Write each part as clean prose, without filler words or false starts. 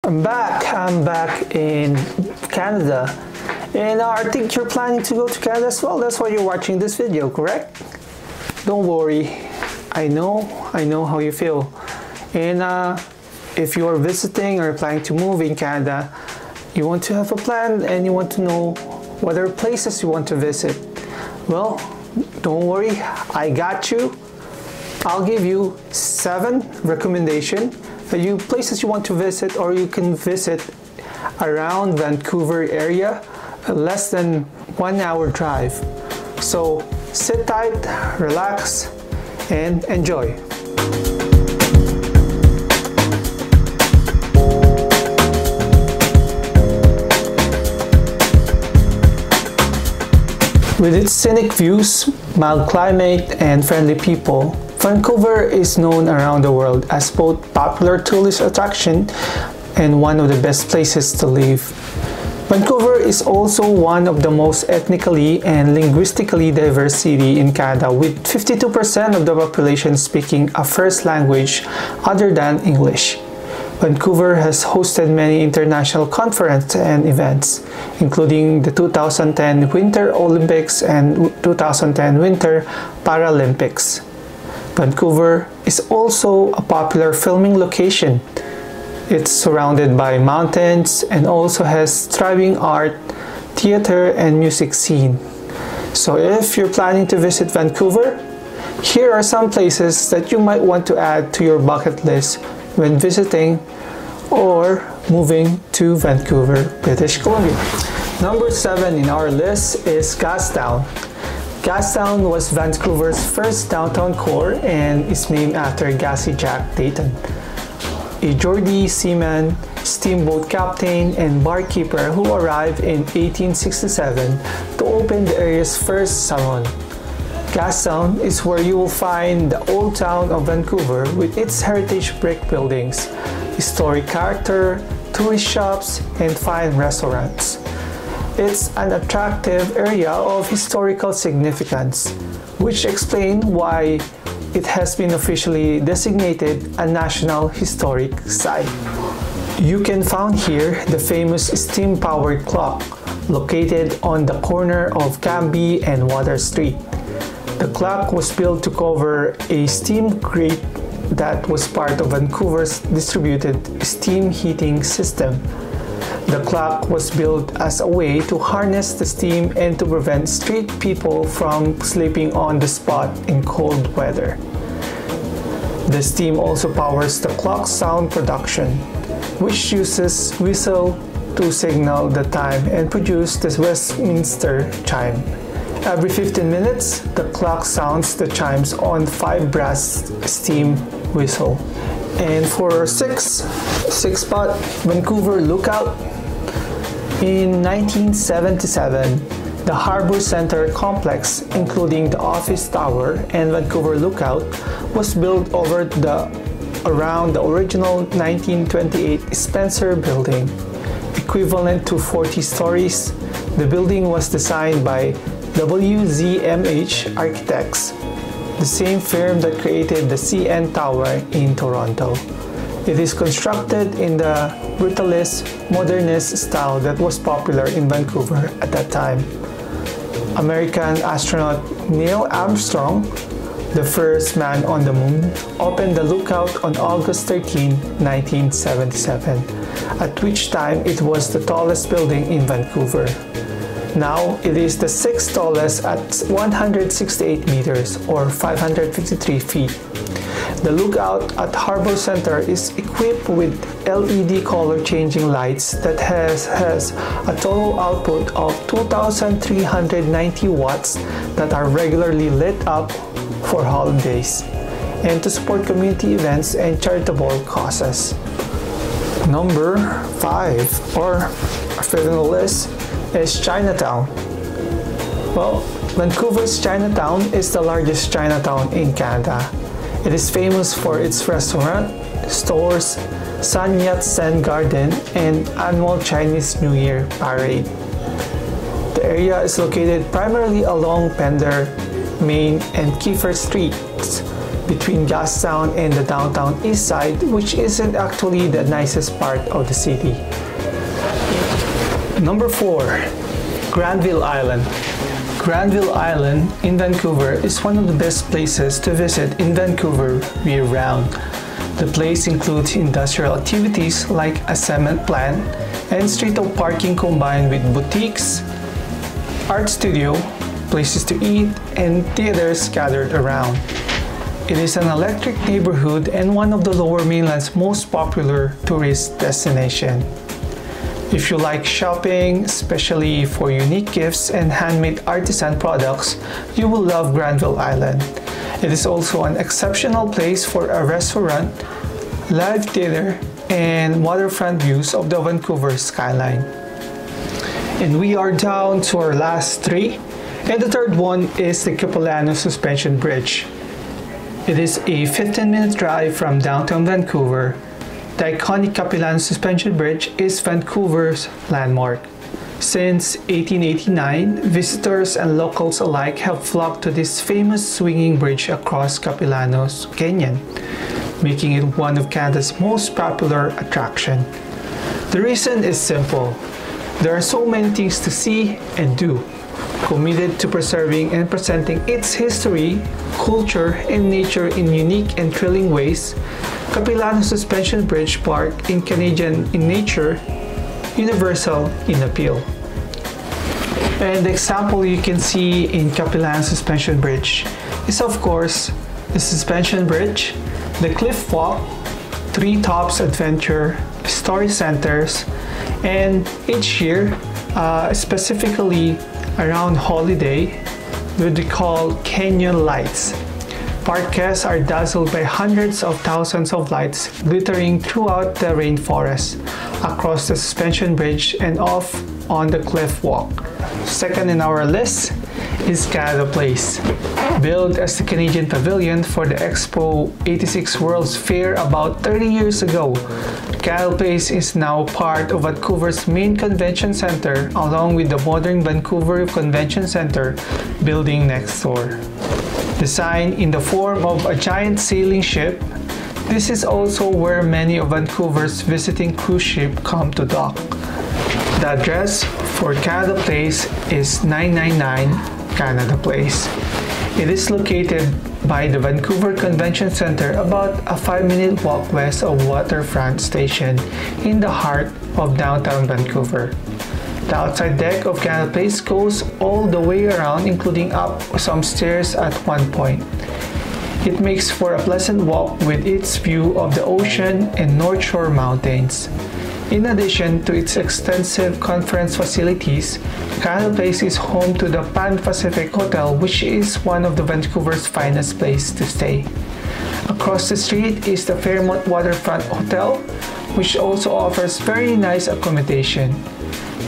I'm back in Canada, and I think you're planning to go to Canada as well. That's why you're watching this video, correct? Don't worry, I know how you feel. And if you are visiting or planning to move in Canada, you want to have a plan and you want to know what are places you want to visit. Well, don't worry, I got you. I'll give you 7 recommendations that places you want to visit, or you can visit around Vancouver area, less than 1 hour drive. So sit tight, relax, and enjoy. With its scenic views, mild climate, and friendly people, Vancouver is known around the world as both popular tourist attraction and one of the best places to live. Vancouver is also one of the most ethnically and linguistically diverse city in Canada, with 52% of the population speaking a first language other than English. Vancouver has hosted many international conferences and events, including the 2010 Winter Olympics and 2010 Winter Paralympics. Vancouver is also a popular filming location. It's surrounded by mountains and also has thriving art, theater, and music scene. So if you're planning to visit Vancouver, here are some places that you might want to add to your bucket list when visiting or moving to Vancouver, British Columbia. Number 7 in our list is Gastown. Gastown was Vancouver's first downtown core and is named after Gassy Jack Dayton, a Geordie seaman, steamboat captain, and barkeeper who arrived in 1867 to open the area's first salon. Gastown is where you will find the old town of Vancouver with its heritage brick buildings, historic character, tourist shops, and fine restaurants. It's an attractive area of historical significance, which explains why it has been officially designated a National Historic Site. You can find here the famous steam-powered clock located on the corner of Cambie and Water Street. The clock was built to cover a steam grate that was part of Vancouver's distributed steam heating system. The clock was built as a way to harness the steam and to prevent street people from sleeping on the spot in cold weather. The steam also powers the clock's sound production, which uses whistle to signal the time and produce the Westminster chime. Every 15 minutes, the clock sounds the chimes on 5 brass steam whistle. And for 6 spot, Vancouver Lookout. In 1977, the Harbour Centre complex, including the office tower and Vancouver Lookout, was built around the original 1928 Spencer building. Equivalent to 40 stories, the building was designed by WZMH Architects, the same firm that created the CN Tower in Toronto. It is constructed in the brutalist, modernist style that was popular in Vancouver at that time. American astronaut Neil Armstrong, the first man on the moon, opened the Lookout on August 13, 1977, at which time it was the tallest building in Vancouver. Now it is the 6th tallest at 168 meters or 553 feet. The Lookout at Harbour Centre is equipped with LED color changing lights that has a total output of 2,390 watts that are regularly lit up for holidays and to support community events and charitable causes. Number 5, or 5th on the list, is Chinatown. Well, Vancouver's Chinatown is the largest Chinatown in Canada. It is famous for its restaurant, stores, Sun Yat-sen Garden, and annual Chinese New Year parade. The area is located primarily along Pender, Main, and Kiefer Streets, between Gastown and the downtown east side, which isn't actually the nicest part of the city. Number 4. Granville Island. Granville Island in Vancouver is one of the best places to visit in Vancouver year-round. The place includes industrial activities like a cement plant and street parking combined with boutiques, art studio, places to eat, and theaters scattered around. It is an electric neighborhood and one of the Lower Mainland's most popular tourist destinations. If you like shopping, especially for unique gifts and handmade artisan products, you will love Granville Island. It is also an exceptional place for a restaurant, live theater, and waterfront views of the Vancouver skyline. And we are down to our last 3, and the third one is the Capilano Suspension Bridge. It is a 15-minute drive from downtown Vancouver. The iconic Capilano Suspension Bridge is Vancouver's landmark. Since 1889, visitors and locals alike have flocked to this famous swinging bridge across Capilano's Canyon, making it one of Canada's most popular attractions. The reason is simple. There are so many things to see and do. Committed to preserving and presenting its history, culture, and nature in unique and thrilling ways, Capilano Suspension Bridge Park in Canadian in nature, universal in appeal. And the example you can see in Capilano Suspension Bridge is of course the suspension bridge, the cliff walk, tree tops adventure, story centers, and each year, specifically around holiday, what we call canyon lights. Park guests are dazzled by hundreds of thousands of lights glittering throughout the rainforest, across the suspension bridge, and off on the cliff walk. Second in our list is Canada Place. Built as the Canadian Pavilion for the Expo 86 World's Fair about 30 years ago, Canada Place is now part of Vancouver's main convention center, along with the modern Vancouver Convention Center building next door. Designed in the form of a giant sailing ship, this is also where many of Vancouver's visiting cruise ships come to dock. The address for Canada Place is 999 Canada Place. It is located by the Vancouver Convention Center, about a 5-minute walk west of Waterfront Station in the heart of downtown Vancouver. The outside deck of Canada Place goes all the way around, including up some stairs at one point. It makes for a pleasant walk with its view of the ocean and North Shore mountains. In addition to its extensive conference facilities, Canada Place is home to the Pan Pacific Hotel, which is one of the Vancouver's finest places to stay. Across the street is the Fairmont Waterfront Hotel, which also offers very nice accommodation.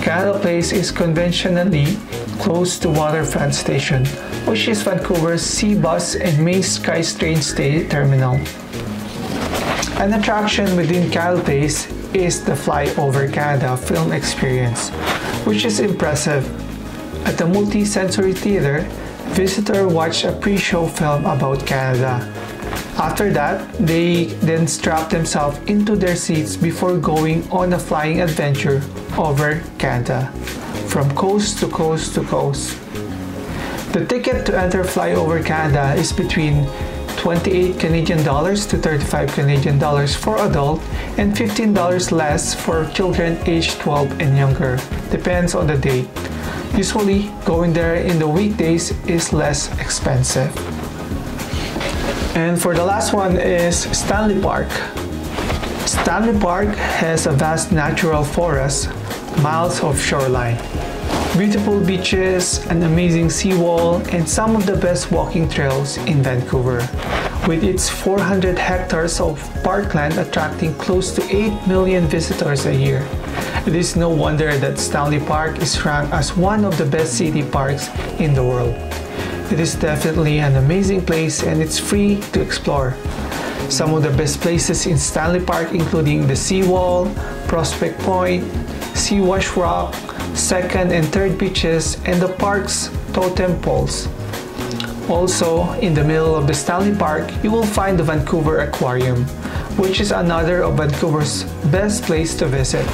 Canada Place is conventionally close to Waterfront Station, which is Vancouver's sea bus and main SkyTrain terminal. An attraction within Canada Place is the Flyover Canada film experience, which is impressive. At the multi-sensory theater, visitors watch a pre-show film about Canada. After that, they then strap themselves into their seats before going on a flying adventure over Canada, from coast to coast to coast. The ticket to enter Flyover Canada is between 28 Canadian dollars to 35 Canadian dollars for adult and $15 less for children aged 12 and younger, depends on the date. Usually, going there in the weekdays is less expensive. And for the last one is Stanley Park. Stanley Park has a vast natural forest, miles of shoreline, beautiful beaches, an amazing seawall, and some of the best walking trails in Vancouver. With its 400 hectares of parkland attracting close to 8 million visitors a year, it is no wonder that Stanley Park is ranked as one of the best city parks in the world. It is definitely an amazing place and it's free to explore. Some of the best places in Stanley Park including the Seawall, Prospect Point, Seawash Rock, second and third beaches, and the park's totem poles. Also, in the middle of the Stanley Park, you will find the Vancouver Aquarium, which is another of Vancouver's best place to visit.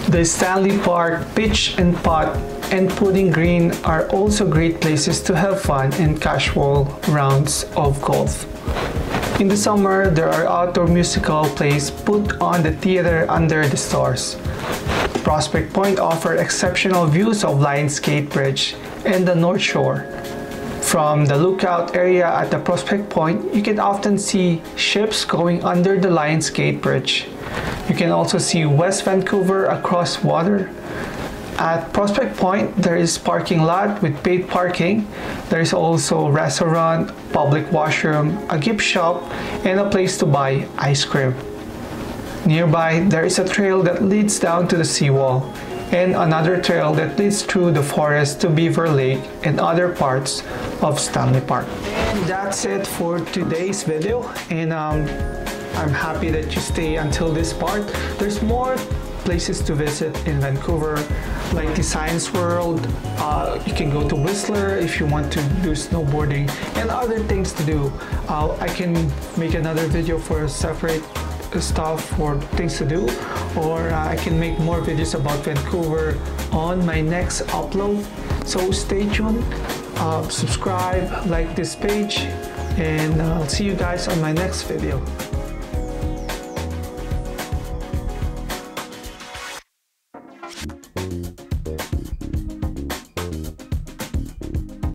The Stanley Park Pitch and Putt and Pudding Green are also great places to have fun and casual rounds of golf. In the summer, there are outdoor musical plays put on the theater under the stars. Prospect Point offers exceptional views of Lions Gate Bridge and the North Shore. From the lookout area at the Prospect Point, you can often see ships going under the Lions Gate Bridge. You can also see West Vancouver across water. At Prospect Point, there is parking lot with paid parking. There is also restaurant, public washroom, a gift shop, and a place to buy ice cream. Nearby, there is a trail that leads down to the seawall, and another trail that leads through the forest to Beaver Lake and other parts of Stanley Park. And that's it for today's video, and I'm happy that you stay until this part. There's more places to visit in Vancouver, like the Science World. You can go to Whistler if you want to do snowboarding and other things to do. I can make another video for separate stuff for things to do, or I can make more videos about Vancouver on my next upload. So stay tuned, subscribe, like this page, and I'll see you guys on my next video.